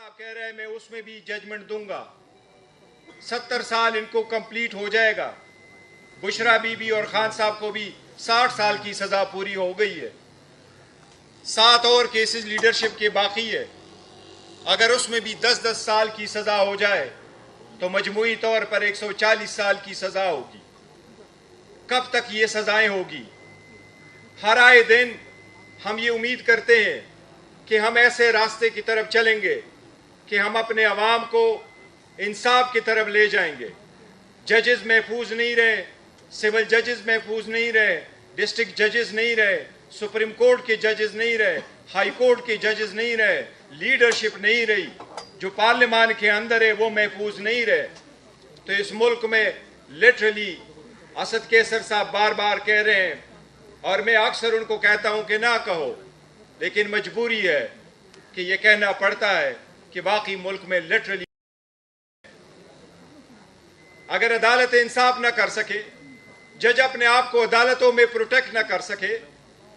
साहब कह रहे हैं मैं उसमें भी जजमेंट दूंगा। 70 साल इनको कंप्लीट हो जाएगा। बुशरा बीबी और खान साहब को भी 60 साल की सजा पूरी हो गई है। 7 और केसेस लीडरशिप के बाकी है। अगर उसमें भी 10-10 साल की सजा हो जाए तो मजमूई तौर पर 140 साल की सजा होगी। कब तक ये सजाएं होगी? हर आए दिन हम ये उम्मीद करते हैं कि हम ऐसे रास्ते की तरफ चलेंगे कि हम अपने अवाम को इंसाफ की तरफ ले जाएंगे। जजेस महफूज नहीं रहे, सिविल जजेस महफूज नहीं रहे, डिस्ट्रिक्ट जजेस नहीं रहे, सुप्रीम कोर्ट के जजेस नहीं रहे, हाई कोर्ट के जजेस नहीं रहे, लीडरशिप नहीं रही, जो पार्लियामान के अंदर है वो महफूज नहीं रहे। तो इस मुल्क में लिटरली असद कैसर साहब बार बार कह रहे हैं और मैं अक्सर उनको कहता हूं कि ना कहो, लेकिन मजबूरी है कि यह कहना पड़ता है कि बाकी मुल्क में लिटरली अगर अदालत इंसाफ ना कर सके, जज अपने आप को अदालतों में प्रोटेक्ट ना कर सके,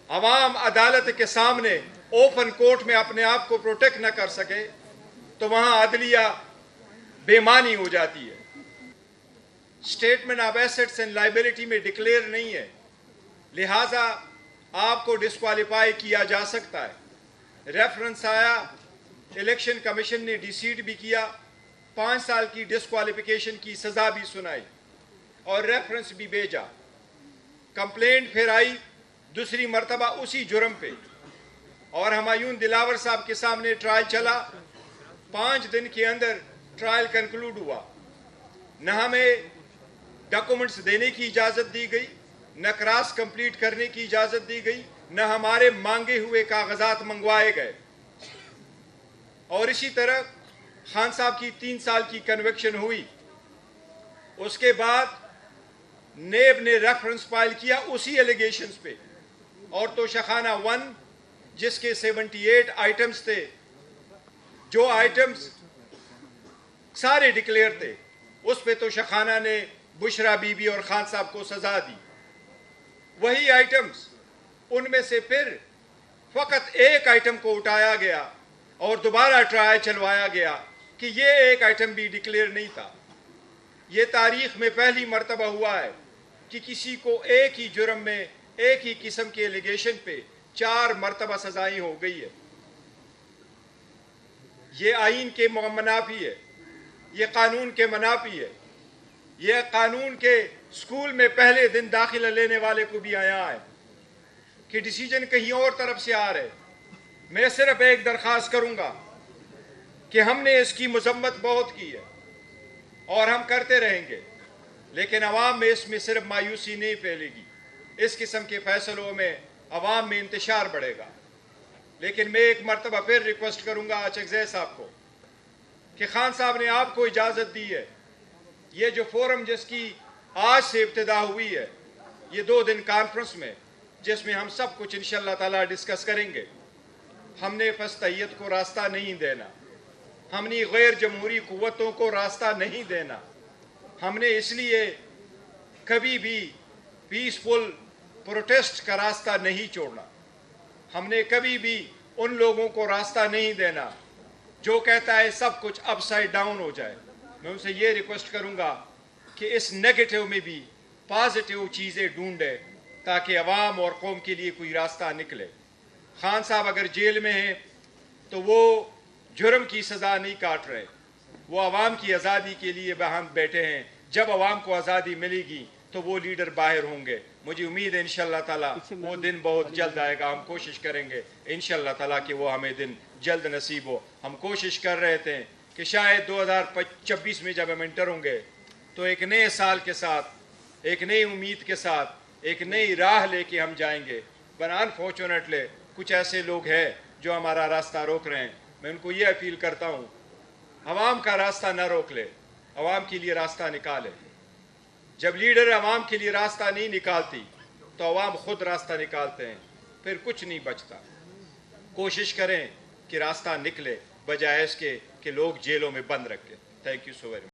अवाम अदालत के सामने ओपन कोर्ट में अपने आप को प्रोटेक्ट ना कर सके, तो वहां अदलिया बेमानी हो जाती है। Statement of assets and liability में डिक्लेयर नहीं है, लिहाजा आपको डिस्क्वालीफाई किया जा सकता है। रेफरेंस आया, इलेक्शन कमीशन ने डिसीड भी किया, 5 साल की डिस्क्वालिफिकेशन की सजा भी सुनाई और रेफरेंस भी भेजा। कंप्लेंट फिर आई दूसरी मर्तबा उसी जुर्म पे और हुमायूं दिलावर साहब के सामने ट्रायल चला। 5 दिन के अंदर ट्रायल कंक्लूड हुआ। न हमें डॉक्यूमेंट्स देने की इजाज़त दी गई, न क्रॉस कंप्लीट करने की इजाज़त दी गई, न हमारे मांगे हुए कागजात मंगवाए गए। और इसी तरह खान साहब की 3 साल की कन्विक्शन हुई। उसके बाद नेब ने रेफरेंस फाइल किया उसी एलिगेशंस पे और तोशाखाना 1 जिसके 78 आइटम्स थे, जो आइटम्स सारे डिक्लेयर थे, उस पे तोशाखाना ने बुशरा बीबी और खान साहब को सजा दी। वही आइटम्स, उनमें से फिर फकत एक आइटम को उठाया गया और दोबारा ट्रायल चलवाया गया कि ये एक आइटम भी डिक्लेयर नहीं था। ये तारीख में पहली मर्तबा हुआ है कि किसी को एक ही जुर्म में एक ही किस्म के एलिगेशन पे 4 मर्तबा सजाएं हो गई है। ये आईन के मनाफी है, ये कानून के मनाफी है, ये कानून के स्कूल में पहले दिन दाखिला लेने वाले को भी आया है कि डिसीजन कहीं और तरफ से आ रहे। मैं सिर्फ एक दरख्वास्त करूंगा कि हमने इसकी मजम्मत बहुत की है और हम करते रहेंगे, लेकिन अवाम में इसमें सिर्फ मायूसी नहीं फैलेगी। इस किस्म के फैसलों में अवाम में इंतशार बढ़ेगा। लेकिन मैं एक मरतबा फिर रिक्वेस्ट करूंगा चकज़ई साहब को कि खान साहब ने आपको इजाज़त दी है, ये जो फोरम जिसकी आज से इब्तिदा हुई है, ये 2 दिन कॉन्फ्रेंस में जिसमें हम सब कुछ इंशाअल्लाह ताला डिस्कस करेंगे, हमने फस्तहियत को रास्ता नहीं देना, हमने गैर जमहूरी कुव्वतों को रास्ता नहीं देना। हमने इसलिए कभी भी पीसफुल प्रोटेस्ट का रास्ता नहीं छोड़ना। हमने कभी भी उन लोगों को रास्ता नहीं देना जो कहता है सब कुछ अपसाइड डाउन हो जाए। मैं उनसे ये रिक्वेस्ट करूंगा कि इस नेगेटिव में भी पॉजिटिव चीज़ें ढूंढे ताकि अवाम और कौम के लिए कोई रास्ता निकले। खान साहब अगर जेल में हैं तो वो जुर्म की सज़ा नहीं काट रहे, वो अवाम की आज़ादी के लिए वहाँ बैठे हैं। जब अवाम को आज़ादी मिलेगी तो वो लीडर बाहर होंगे। मुझे उम्मीद है इंशाअल्लाह ताला वो दिन बहुत जल्द आएगा। हम कोशिश करेंगे इंशाअल्लाह ताला कि वो हमें दिन जल्द नसीब हो। हम कोशिश कर रहे थे कि शायद 2026 में जब हम एंटर होंगे तो एक नए साल के साथ, एक नई उम्मीद के साथ, एक नई राह लेके हम जाएंगे। पर अनफॉर्चुनेटली कुछ ऐसे लोग हैं जो हमारा रास्ता रोक रहे हैं। मैं उनको ये अपील करता हूँ, अवाम का रास्ता न रोक ले, अवाम के लिए रास्ता निकाले। जब लीडर अवाम के लिए रास्ता नहीं निकालती तो अवाम खुद रास्ता निकालते हैं, फिर कुछ नहीं बचता। कोशिश करें कि रास्ता निकले बजाय इसके कि लोग जेलों में बंद रखें। Thank you so very much.